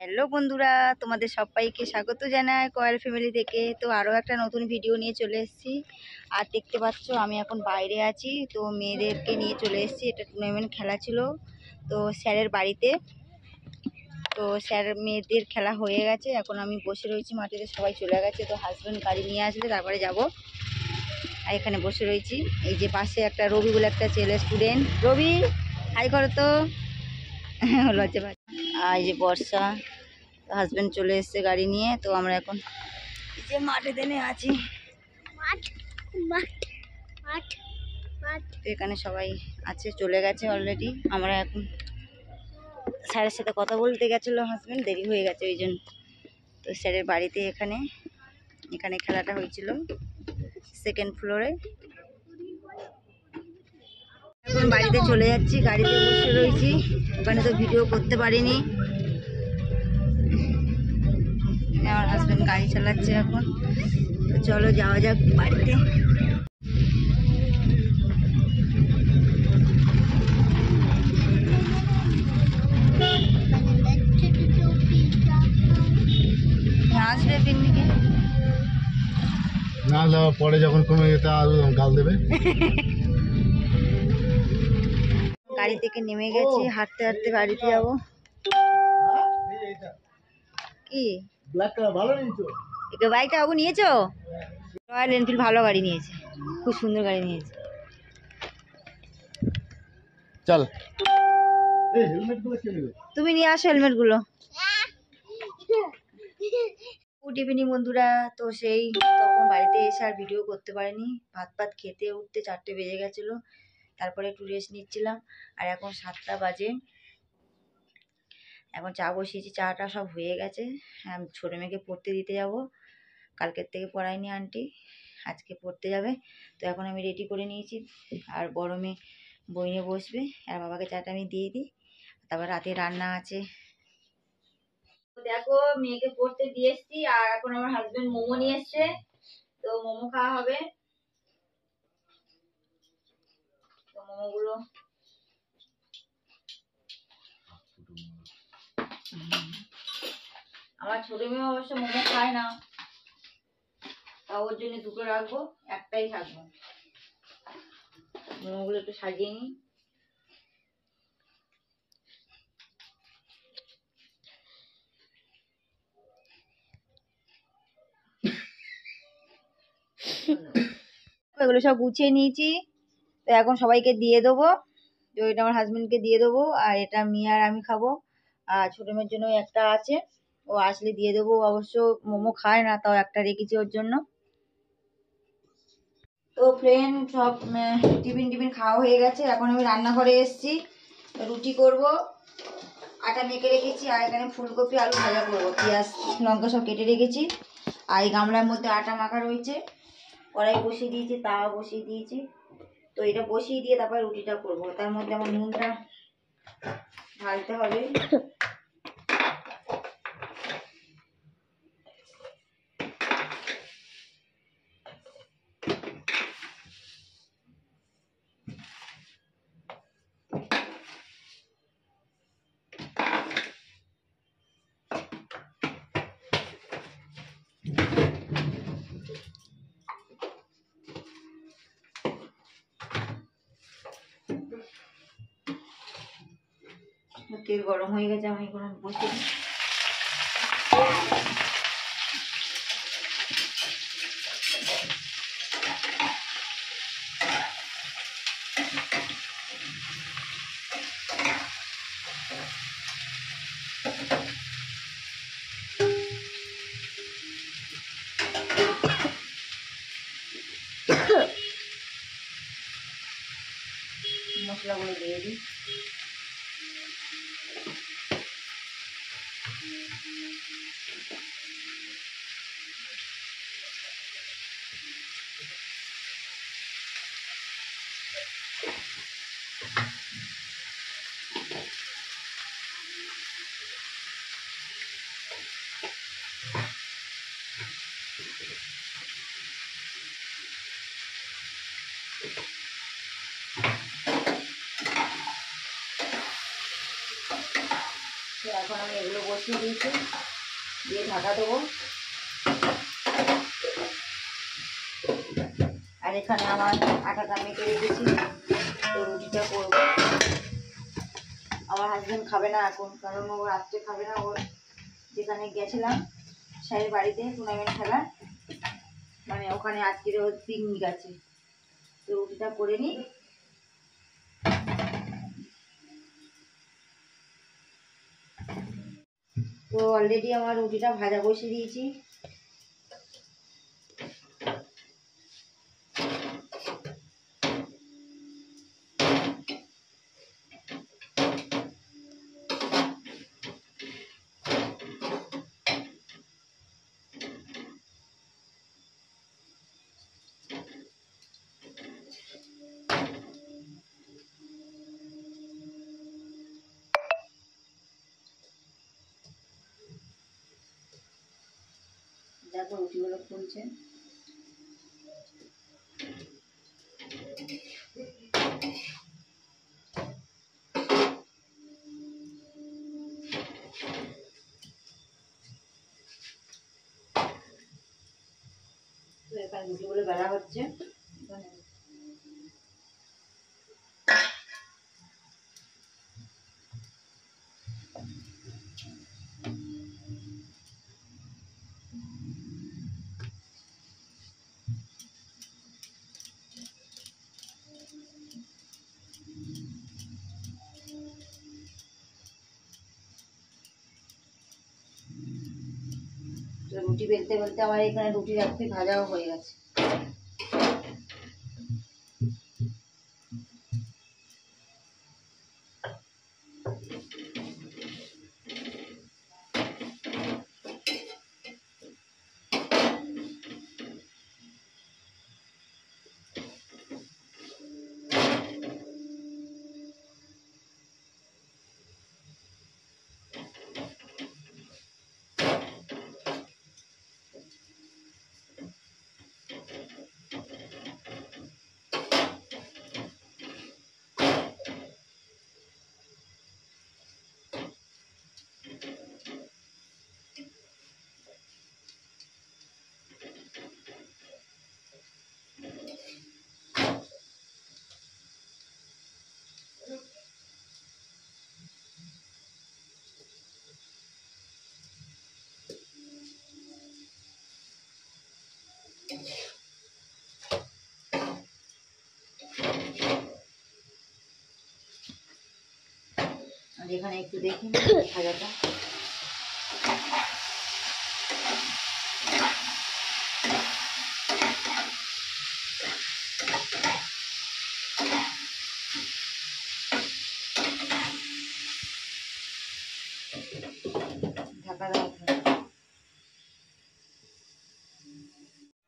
Hello বন্ধুরা, তোমাদের সবাইকে স্বাগত জানাই কয়েল ফ্যামিলি থেকে। তো আরও একটা নতুন ভিডিও নিয়ে চলে এসেছি। আর দেখতে পাচ্ছ আমি এখন বাইরে আছি। তো মেয়েদেরকে নিয়ে চলে এসেছি, এটা টুর্নামেন্ট খেলা ছিল তো স্যারের বাড়িতে। তো স্যার মেয়েদের খেলা হয়ে গেছে, এখন আমি বসে রয়েছি মাটিতে, সবাই চলে গেছে। তো হাজব্যান্ড গাড়ি নিয়ে আসলে তারপরে যাব। আর এখানে বসে রয়েছি। এই যে পাশে একটা রবি বলে একটা ছেলে স্টুডেন্ট। রবি হাই করো তো। লজ্জা পাই। আর এই যে বর্ষা, হাজবেন্ড চলে এসছে গাড়ি নিয়ে। তো আমরা এখন এই যে মাঠে দেনে আছি। তো এখানে সবাই আছে, চলে গেছে অলরেডি। আমরা এখন স্যারের সাথে কথা বলতে গেছিলো হাজবেন্ড, দেরি হয়ে গেছে ওই জন্য। তো স্যারের বাড়িতে এখানে এখানে খেলাটা হয়েছিল সেকেন্ড ফ্লোরে। এখন বাড়িতে চলে যাচ্ছি, গাড়িতে বসে রয়েছি। ওখানে তো ভিডিও করতে পারিনি। আমার হাজবেন্ড গাড়ি চালাচ্ছে এখন। তো চলো যাওয়া যাক বাড়িতে। আসবে পিকনিকে না যাওয়ার পরে যখন কমে যেতে আর গাল দেবে। গাড়ি থেকে নেমে গেছি, হাঁটতে হাঁটতে বাড়িতে যাবো। কি ভালো নিয়েছো? এটা বাইকটা বাবু নিয়েছো? রয়্যাল এনফিল্ড ভালো গাড়ি নিয়েছে, খুব সুন্দর গাড়ি নিয়েছে। চল, এই হেলমেট গুলো কে নেবে? তুমি নিয়ে আসো হেলমেট গুলো। গুড ইভিনিং বন্ধুরা। তো সেই তখন বাড়িতে এসে আর ভিডিও করতে পারিনি। ভাত খেতে উঠতে 4টে বেজে গেছিলো। তারপরে একটু রেস্ট নিচ্ছিলাম। আর এখন 7টা বাজে। এখন চা বসিয়েছি, চাটা সব হয়ে গেছে। ছোটো মেয়েকে পড়তে দিতে যাব। কালকের থেকে পড়ায়নি আন্টি, আজকে পড়তে যাবে। তো এখন আমি রেডি করে নিয়েছি। আর বড় মেয়ে বই নিয়ে বসবে। আর বাবাকে চাটা আমি দিয়ে দিই। তারপর রাতে রান্না আছে। দেখো মেয়েকে পড়তে দিয়ে এসছি। আর এখন আমার হাজবেন্ড মোমো নিয়ে এসছে, তো মোমো খাওয়া হবে। তো মোমো গুলো আমার ছোট মেয়ে অবশ্য মোমো খায় না, তা ওর জন্য দুটো রাখবো, একটাই থাকবো। মোমোগুলো একটু সাজিয়ে নিই। এগুলো সব গুছিয়ে নিয়েছি। তো এখন সবাইকে দিয়ে দেবো। তো এটা আমার হাজবেন্ডকে দিয়ে দেবো, আর এটা মেয়ে আর আমি খাবো। আর ছোট মেয়ের জন্য একটা আছে, ও আসলে দিয়ে দেবো। অবশ্য মোমো খায় না, তাও একটা রেখেছি ওর জন্য। তো ফ্রেন্ড সব টিফিন খাওয়া হয়ে গেছে। এখন আমি রান্নাঘরে এসেছি, রুটি করব। আটা মেখে রেখেছি। আর এখানে ফুলকপি আলু ভাজা করবো, পেঁয়াজ লঙ্কা সব কেটে রেখেছি। আর এই গামলার মধ্যে আটা মাখা রয়েছে। কড়াই বসিয়ে দিয়েছি, তাওয়া বসিয়ে দিয়েছি। তো এটা বসিয়ে দিয়ে তারপর রুটিটা করব। তার মধ্যে আমার নুনটা ঢালতে হবে। তেল গরম হয়ে গেছে, আমি এখন বসে দিই। মশলাগুলো দিয়ে দিই। এখন আমি এগুলো বসিয়ে দিয়েছি, দিয়ে ঢাকা দেবো। আর এখানে আমার আটাটা মেখে রেখেছি, তো রুটিটা করবো। আমার হাজব্যান্ড খাবে না এখন, কারণ ও রাত্রে খাবে না। ওর যেখানে গেছিলাম স্যারের বাড়িতে টুর্নামেন্ট খেলা, মানে ওখানে আজকের ওর পিকনিক আছে, তো রুটিটা করে নিই। তো অলরেডি আমার রুটিটা ভাজা বসিয়ে দিয়েছি। দেখো রুটিগুলো ফুলছে। তো এখানে রুটিগুলো বেলা হচ্ছে। তো রুটি বেলতে বেলতে আমার এখানে রুটি রাত্রে ভাজাও হয়ে গেছে। আর এখানে একটু দেখি ভাজাটা। ঢাকা দাও।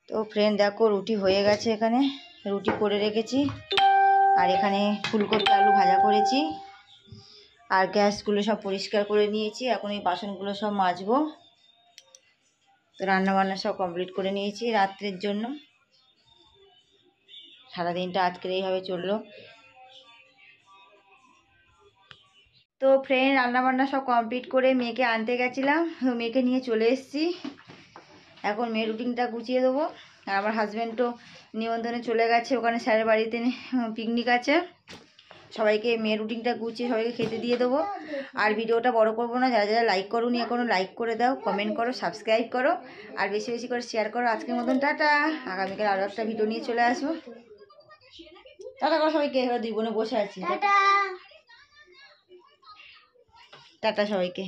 তো ফ্রেন্ড দেখো রুটি হয়ে গেছে, এখানে রুটি করে রেখেছি। আর এখানে ফুলকপি আলু ভাজা করেছি, আর গ্যাসগুলো সব পরিষ্কার করে নিয়েছি। এখন এই বাসনগুলো সব মাজবো। তো রান্নাবান্না সব কমপ্লিট করে নিয়েছি রাত্রের জন্য। সারাদিনটা আজকের এইভাবে চললো। তো ফ্রেন্ড রান্নাবান্না সব কমপ্লিট করে মেয়েকে আনতে গেছিলাম, মেয়েকে নিয়ে চলে এসেছি। এখন মেয়ের রুটিনটা গুছিয়ে দেবো। আর আমার হাজব্যান্ডও নিমন্ত্রণে চলে গেছে, ওখানে স্যারের বাড়িতে পিকনিক আছে। সবাইকে মেয়ের রুটিনটা গুছিয়ে সবাইকে খেতে দিয়ে দেবো। আর ভিডিওটা বড় করবো না। যারা যারা লাইক করোনি এখনও লাইক করে দাও, কমেন্ট করো, সাবস্ক্রাইব করো, আর বেশি বেশি করে শেয়ার করো। আজকের মতন টাটা। আগামীকাল আরও একটা ভিডিও নিয়ে চলে আসবো। টাটা করো সবাইকে। এবার দুই বোনে বসে আছি। টাটা সবাইকে।